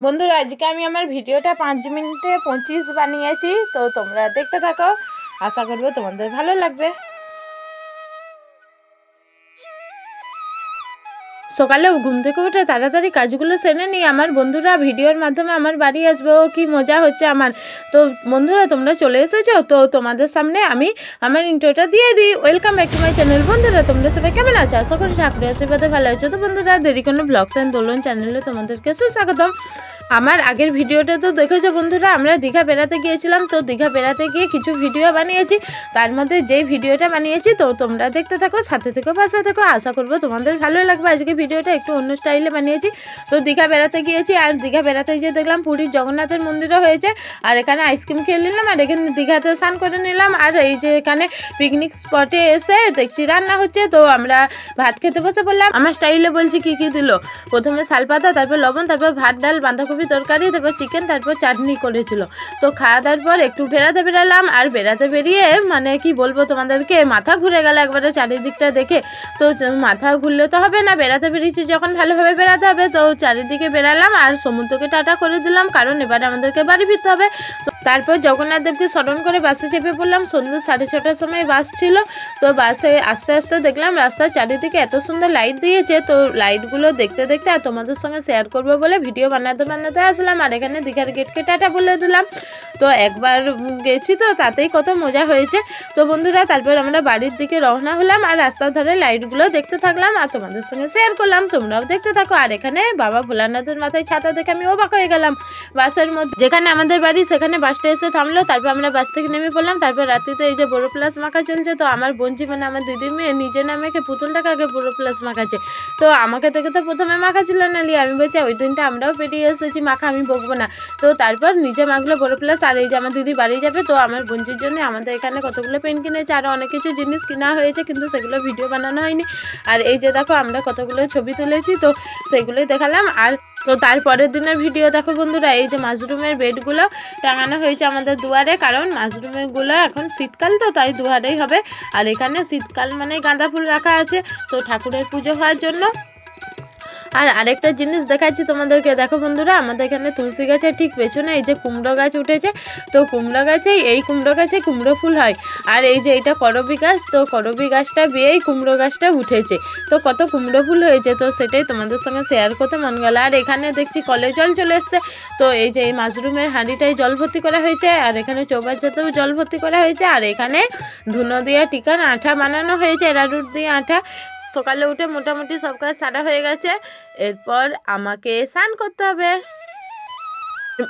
বন্ধুরা আজকে আমি আমার ভিডিওটা 5 মিনিটে 25 বানিয়েছি। তো তোমরা দেখতে থাকো, আশা করব তোমাদের ভালো লাগবে। সকালে ঘুম থেকে উঠে তাড়াতাড়ি কাজগুলো সেরে নিয়ে আমার বন্ধুরা ভিডিওর মাধ্যমে আমার বাড়ি আসবে, ও কি মজা হচ্ছে আমার। তো বন্ধুরা তোমরা চলে এসেছো, তো তোমাদের সামনে আমি আমার ইন্ট্রোটা দিয়ে দিই। Welcome back to my channel. বন্ধুরা তোমরা সবাই কেমন আছো? আশা করি ঠাকুরের আশীর্বাদে ভালো আছো। তো বন্ধুরা দেরি কোনো ব্লগস অ্যান্ড দোলন চ্যানেলে তোমাদেরকে সুস্বাগতম। আমার আগের ভিডিওটা তো দেখেছো বন্ধুরা, আমরা দীঘা বেড়াতে গিয়েছিলাম। তো দীঘা বেড়াতে গিয়ে কিছু ভিডিও বানিয়েছি, তার মধ্যে যেই ভিডিওটা বানিয়েছি তো তোমরা দেখতে থাকো, সাথে থেকো, পাশে থেকো, আশা করবো তোমাদের ভালো লাগবে। আজকে ভিডিওটা একটু অন্য স্টাইলে বানিয়েছি। তো দীঘা বেড়াতে গিয়েছি, আর দীঘা বেড়াতে গিয়ে দেখলাম পুরীর জগন্নাথের মন্দিরও হয়েছে, আর এখানে আইসক্রিম খেয়ে নিলাম, আর এখানে দীঘাতে স্নান করে নিলাম। আর এই যে এখানে পিকনিক স্পটে এসে দেখছি রান্না হচ্ছে, তো আমরা ভাত খেতে বসে পড়লাম। আমার স্টাইলে বলছি কি কি দিল। প্রথমে শালপাতা, তারপর লবণ, তারপর ভাত, ডাল, বাঁধাকপি তরকারি, তারপর চিকেন, তারপর চাটনি করেছিল। তো খাওয়া দাওয়ার পর একটু বেড়াতে বেরালাম, আর বেড়াতে বেরিয়ে মানে কি বলবো তোমাদেরকে, মাথা ঘুরে গেল একবারে চারিদিকটা দেখে। তো মাথা ঘুরলে তো হবে না, বেড়াতে বেরিয়েছি যখন ভালোভাবে বেড়াতে হবে। তো চারিদিকে বেরালাম আর সমুদ্রকে টাটা করে দিলাম, কারণ এবারে আমাদেরকে বাড়ি ফিরতে হবে। তো তারপর জগন্নাথ দেবকে স্মরণ করে বাসে চেপে পড়লাম। সন্ধ্যে 6:30টার সময় বাস ছিল। তো বাসে আস্তে আস্তে দেখলাম রাস্তার চারিদিকে এত সুন্দর লাইট দিয়েছে। তো লাইটগুলো দেখতে দেখতে আর তোমাদের সঙ্গে শেয়ার করবো বলে ভিডিও বানাতে বানাতে আসলাম। আর এখানে দীঘার গেটকে টাটা বলে দিলাম। তো একবার গেছি তো তাতেই কত মজা হয়েছে। তো বন্ধুরা তারপর আমরা বাড়ির দিকে রওনা হলাম, আর রাস্তার ধারে লাইটগুলো দেখতে থাকলাম আর তোমাদের সঙ্গে শেয়ার করলাম। তোমরাও দেখতে থাকো। আর এখানে বাবা ভোলানাথের মাথায় ছাতা দেখে আমি অবাক হয়ে গেলাম। বাসের মধ্যে যেখানে আমাদের বাড়ি সেখানে বাসটা এসে থামলো, তারপর আমরা বাস থেকে নেমে পড়লাম। তারপর রাত্রিতে এই যে বড়ো প্লাস মাখা চলছে। তো আমার বোনজি মানে আমার দিদির মেয়ে নিজে না মেখে পুতুলটাকে আগে বড়ো প্লাস মাখাচ্ছে। তো আমাকে থেকে তো প্রথমে মাখা ছিল না, লিয়ে আমি বলছি ওই দিনটা আমরাও পেরিয়ে এসেছি, মাখা আমি বকবো না। তো তারপর নিজে মাখলো বড়ো প্লাস। আর এই যে আমার দিদি বাড়ি যাবে, তো আমার বোনজির জন্য আমাদের এখানে কতগুলো পেন কিনেছে, আরও অনেক কিছু জিনিস কেনা হয়েছে, কিন্তু সেগুলো ভিডিও বানানো হয়নি। আর এই যে দেখো আমরা কতগুলো ছবি তুলেছি, তো সেগুলোই দেখালাম। আর তো তারপরের দিনের ভিডিও দেখো বন্ধুরা, এই যে মাশরুমের বেডগুলো টাঙানো হয়েছে আমাদের দুয়ারে, কারণ মাশরুমেরগুলো এখন শীতকাল তো তাই দুয়ারেই হবে। আর এখানে শীতকাল মানে গাঁদা ফুল রাখা আছে, তো ঠাকুরের পুজো হওয়ার জন্য। আর আরেকটা জিনিস দেখাচ্ছি তোমাদেরকে, দেখো বন্ধুরা আমাদের এখানে তুলসী গাছের ঠিক পেছনে এই যে কুমড়ো গাছ উঠেছে। তো কুমড়ো গাছে এই কুমড়ো গাছে কুমড়ো ফুল হয়। আর এই যে এটা করবি গাছ, তো করবি গাছটা বেয়েই কুমড়ো গাছটা উঠেছে। তো কত কুমড়ো ফুল হয়েছে, তো সেটাই তোমাদের সঙ্গে শেয়ার করতে মন গেল। আর এখানে দেখছি কলে জল চলে এসছে। তো এই যে এই মাশরুমের হাঁড়িটাই জল ভর্তি করা হয়েছে, আর এখানে চৌবাচ্চাতেও জল ভর্তি করা হয়েছে। আর এখানে ধুনো দিয়ে টিকার আঠা বানানো হয়েছে, এরারুট দিয়ে আঠা। সকালে উঠে মোটামুটি সব কাজ সারা হয়ে গেছে। এরপর আমাকে স্নান করতে হবে।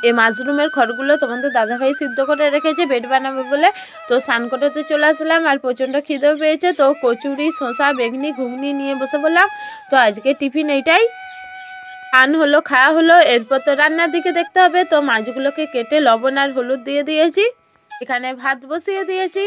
এই মাশরুমের খড়গুলো তোমাদের দাদাভাই সিদ্ধ করে রেখেছে বেড বানাবে বলে। তো স্নান করতে চলে আসলাম, আর প্রচণ্ড খিদেও পেয়েছে। তো কচুরি, শসা, বেগনি, ঘুগনি নিয়ে বসে বললাম। তো আজকে টিফিন এইটাই। স্নান হলো, খাওয়া হলো, এরপর তো রান্নার দিকে দেখতে হবে। তো মাছগুলোকে কেটে লবণ আর হলুদ দিয়ে দিয়েছি, এখানে ভাত বসিয়ে দিয়েছি।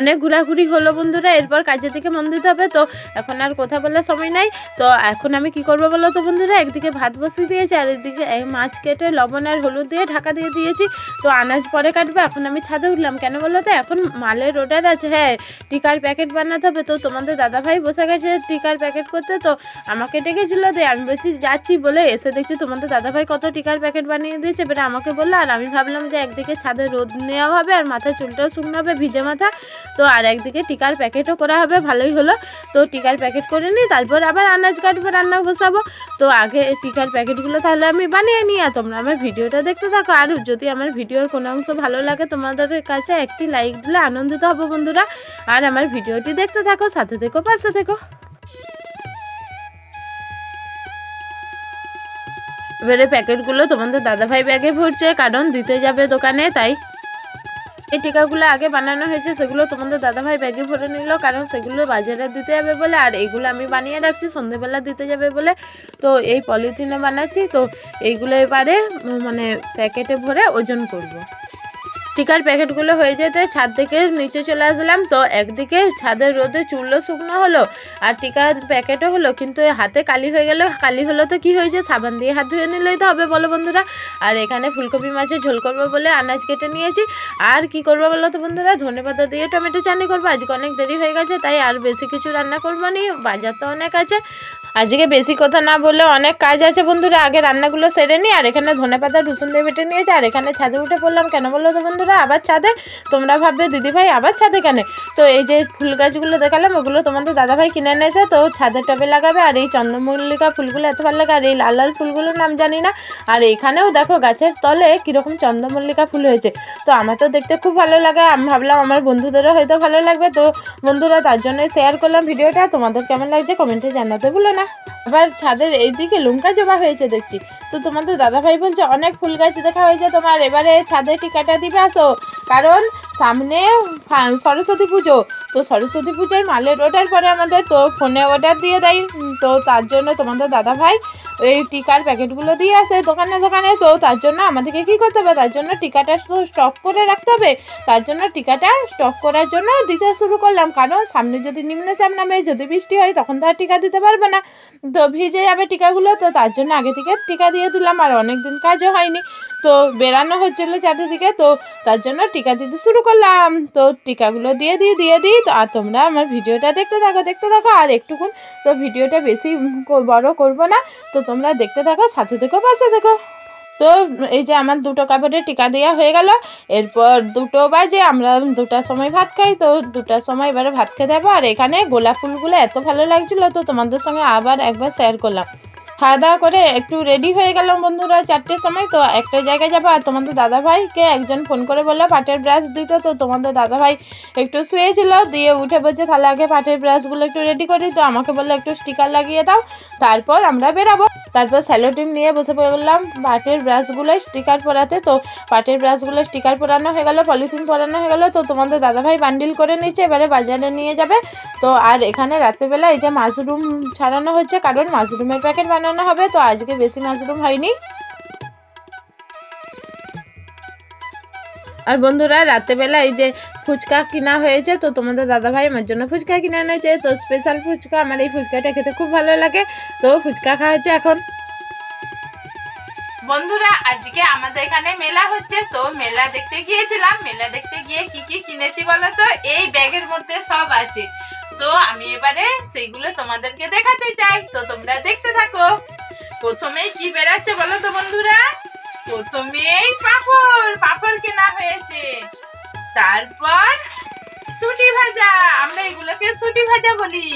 অনেক ঘোরাঘুরি হলো বন্ধুরা, এরপর কাজের দিকে মন দিতে হবে। তো এখন আর কথা বলার সময় নাই। তো এখন আমি কি করবো বলো তো বন্ধুরা, একদিকে ভাত বসিয়ে দিয়েছি, আর এদিকে মাছ কেটে লবণ আর হলুদ দিয়ে ঢাকা দিয়ে দিয়েছি। তো আনাজ পরে কাটবে। এখন আমি ছাদে উঠলাম, কেন বলো তো, এখন মালের অর্ডার আছে। হ্যাঁ, টিকার প্যাকেট বানাতে হবে। তো তোমাদের দাদাভাই বসে গেছে টিকার প্যাকেট করতে। তো আমাকে ডেকেছিল, দিয়ে আমি বলছি যাচ্ছি বলে এসে দেখছি তোমাদের দাদাভাই কত টিকার প্যাকেট বানিয়ে দিয়েছে। এবারে আমাকে বললো, আর আমি ভাবলাম যে একদিকে ছাদে রোদ নেওয়া হবে, আর মাথায় চুলটাও শুকনো হবে, ভিজে মাথা। তো আর একদিকে টিকার প্যাকেটও করা হবে, ভালোই হলো। তো টিকার প্যাকেট করে নিই, তারপর আবার আনাজ কাটবো, রান্না বসাবো। তো আগে টিকার প্যাকেটগুলো তাহলে আমি বানিয়ে নিই, আর তোমরা আমার ভিডিওটা দেখতে থাকো। আর যদি আমার ভিডিওর কোনো অংশ ভালো লাগে তোমাদের কাছে একটি লাইক দিলে আনন্দিত হবো বন্ধুরা। আর আমার ভিডিওটি দেখতে থাকো, সাথে থেকো, পাশে থেকো। এবারে প্যাকেটগুলো তোমাদের দাদাভাই ব্যাগে ভরছে, কারণ দিতে যাবে দোকানে, তাই এই টিকাগুলো আগে বানানো হয়েছে, সেগুলো তোমাদের দাদাভাই ব্যাগে ভরে নিল, কারণ সেগুলো বাজারে দিতে যাবে বলে। আর এইগুলো আমি বানিয়ে রাখছি সন্ধ্যেবেলা দিতে যাবে বলে। তো এই পলিথিনে বানাচ্ছি। তো এইগুলো এবারে মানে প্যাকেটে ভরে ওজন করব। টিকার প্যাকেটগুলো হয়ে যেতে ছাদ থেকে নিচে চলে আসলাম। তো একদিকে ছাদের রোদে চুলও শুকনো হলো, আর টিকার প্যাকেটও হলো, কিন্তু হাতে কালি হয়ে গেল। কালি হলো তো কি হয়েছে, সাবান দিয়ে হাত ধুয়ে নিলেই তো হবে বলো বন্ধুরা। আর এখানে ফুলকপি মাছের ঝোল করবো বলে আনাজ কেটে নিয়েছি। আর কি করবো বলো তো বন্ধুরা, ধনেপাতা দিয়ে টমেটো চাটনি করবো। আজকে অনেক দেরি হয়ে গেছে, তাই আর বেশি কিছু রান্না করবো নি, বাজার তো অনেক আছে। আজকে বেশি কথা না বলে অনেক কাজ আছে বন্ধুরা, আগে রান্নাগুলো সেরে নিই। আর এখানে ধনেপাতা রসুন দিয়ে বেটে নিয়েছে। আর এখানে ছাদে উঠে পড়লাম। কেন বললো তো বন্ধুরা আবার ছাদে? তোমরা ভাববে দিদিভাই আবার ছাদে কেন? তো এই যে ফুল গাছগুলো দেখালাম ওগুলো তোমাদের দাদাভাই কিনে এনেছে, তো ছাদের টবে লাগাবে। আর এই চন্দ্রমল্লিকা ফুলগুলো এত ভালো লাগে। আর এই লাল লাল ফুলগুলোর নাম জানি না। আর এখানেও দেখো গাছের তলে কীরকম চন্দ্রমল্লিকা ফুল হয়েছে। তো আমার তো দেখতে খুব ভালো লাগে, আমি ভাবলাম আমার বন্ধুদেরও হয়তো ভালো লাগবে। তো বন্ধুরা তার জন্যই শেয়ার করলাম ভিডিওটা। তোমাদের কেমন লাগছে কমেন্টে জানাতে ভুলো না। আবার ছাদের এইদিকে লঙ্কা জবা হয়েছে দেখছি। তো তোমাদের দাদাভাই বলছে অনেক ফুল গাছ দেখা হয়েছে তোমার, এবারে ছাদে টিকাটা দিবে আসো, কারণ সামনে সরস্বতী পুজো। তো সরস্বতী পুজোয় মালের অর্ডার পরে আমাদের, তো ফোনে অর্ডার দিয়ে দেয়। তো তার জন্য তোমাদের দাদাভাই এই টিকার প্যাকেটগুলো দিয়ে আসে দোকানে দোকানে। তো তার জন্য আমাদেরকে কী করতে হবে, তার জন্য টিকাটা স্টক করে রাখতে হবে। তার জন্য টিকাটা স্টক করার জন্য দিতে শুরু করলাম, কারণ সামনে যদি নিম্নচাপ নামে, যদি বৃষ্টি হয়, তখন তো আর টিকা দিতে পারবে না, তো ভিজে যাবে টিকাগুলো। তো তার জন্য আগে থেকে টিকা দিয়ে দিলাম। আর অনেক দিন কাজও হয়নি, তো বেরানো হচ্ছিলো চারিদিকে, তো তার জন্য টিকা দিতে শুরু করলাম। তো টিকাগুলো দিয়ে দিই। তো আর তোমরা আমার ভিডিওটা দেখতে থাকো আর একটুক্ষণ। তো ভিডিওটা বেশি বড় করব না, তো তোমরা দেখতে থাকো, সাথে থেকো, পাশে থেকো। তো এই যে আমার 2টো কাপড়ে টিকা দেওয়া হয়ে গেল। এরপর 2টো বাজে, আমরা 2টার সময় ভাত খাই। তো 2টার সময় এবারে ভাত খেতে যাবো। আর এখানে গোলাপ ফুলগুলো এত ভালো লাগছিলো, তো তোমাদের সঙ্গে আবার একবার শেয়ার করলাম। খাওয়া দাওয়া করে একটু রেডি হয়ে গেলাম বন্ধুরা 4টের সময়। তো একটা জায়গায় যাবো। আর তোমাদের দাদাভাইকে একজন ফোন করে বললো পাটের ব্রাশ দিত। তো তোমাদের দাদাভাই একটু শুয়েছিল, দিয়ে উঠে বলছে তাহলে আগে পাটের ব্রাশগুলো একটু রেডি করি। তো আমাকে বললো একটু স্টিকার লাগিয়ে দাও, তারপর আমরা বেরাবো। তারপর স্যালোটিন নিয়ে বসে পড়লাম পাটের ব্রাশগুলো স্টিকার পরাতে। তো পাটের ব্রাশগুলো স্টিকার পরানো হয়ে গেল, পলিথিন পরানো হয়ে গেল। তো তোমাদের দাদাভাই বান্ডিল করে নিচ্ছে, এবারে বাজারে নিয়ে যাবে। তো আর এখানে রাত্রেবেলা এই যে মাশরুম ছাড়ানো হচ্ছে, কারণ মাশরুমের প্যাকেট বানানো হবে। তো আজকে বেশি মাশরুম হয়নি। আর বন্ধুরা রাত্রেবেলা এই যে ফুচকা কিনা হয়েছে, তো তোমাদের দাদাভাই আমার জন্য ফুচকা কিনে এনেছে। তো স্পেশাল ফুচকা, আমার এই ফুচকাটা খেতে খুব ভালো লাগে। তো ফুচকা খাওয়া হচ্ছে এখন। বন্ধুরা আজকে আমাদের এখানে মেলা হচ্ছে, তো মেলা দেখতে গিয়েছিলাম। মেলা দেখতে গিয়ে কি কি কিনেছি বলো তো? এই ব্যাগের মধ্যে সব আছে। তো আমি এবারে সেইগুলো তোমাদেরকে দেখাতে চাই, তো তোমরা দেখতে থাকো। প্রথমেই কি বেরাচ্ছে বলো তো বন্ধুরা? প্রথমেই পাঁপড় কেনা হয়েছে। তারপর সুটি ভাজা, আমরা এগুলোকে সুটি ভাজা বলি।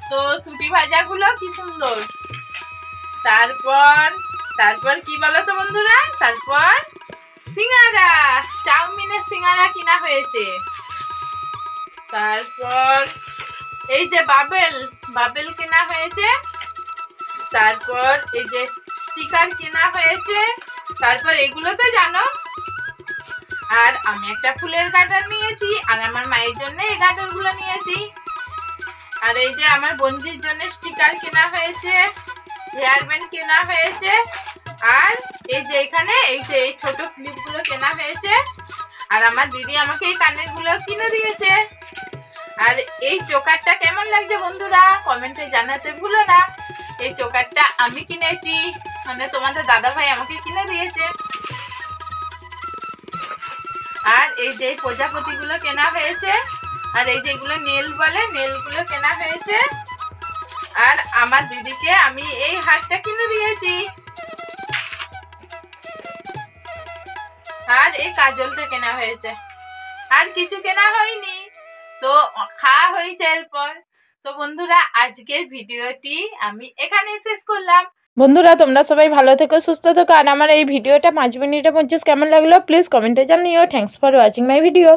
তো সুটি ভাজাগুলো কি সুন্দর। তারপর কি বলো তো বন্ধুরা? তারপর সিঙ্গারা, চাউমিনের সিঙ্গারা কিনা হয়েছে। তারপর এই যে বাবেল কেনা হয়েছে। তারপর এই যে স্টিকার কেনা হয়েছে। তারপর এগুলো তো জানো। আর আমি একটা ফুলের গার্ডার নিয়েছি, আর আমার মায়ের জন্য এই গার্ডারগুলো নিয়েছি। আর এই যে আমার বন্ধুর জন্য স্টিকার কেনা হয়েছে, হেয়ার ব্যান্ড কেনা হয়েছে। আর এই যে এখানে এই যে এই ছোট ক্লিপগুলো কেনা হয়েছে। আর আমার দিদি আমাকে এই কানের গুলো কিনে দিয়েছে। আর এই চোকারটা কেমন লাগছে বন্ধুরা কমেন্টে জানাতে ভুলো না। এই চোকারটা আমি কিনেছি, মানে তোমাদের দাদাভাই আমাকে কিনে দিয়েছে। আর এই যে প্রজাপতিগুলো কেনা হয়েছে। আর এই যে এগুলো নেল বলে, নেলগুলো কেনা হয়েছে। আর আমার দিদিকে আমি এই হারটা কিনে দিয়েছি। আর এই কাজলটা কেনা হয়েছে। আর কিছু কেনা হয়নি, তো খাওয়া হয়েছে এরপর। তো বন্ধুরা আজকের ভিডিওটি আমি এখানে শেষ করলাম। বন্ধুরা তোমরা সবাই ভালো থেকো, সুস্থ থেকো। আর আমার এই ভিডিওটা 5 মিনিটে 50 কেমন লাগলো প্লিজ কমেন্টে জানিও। Thanks for watching my video.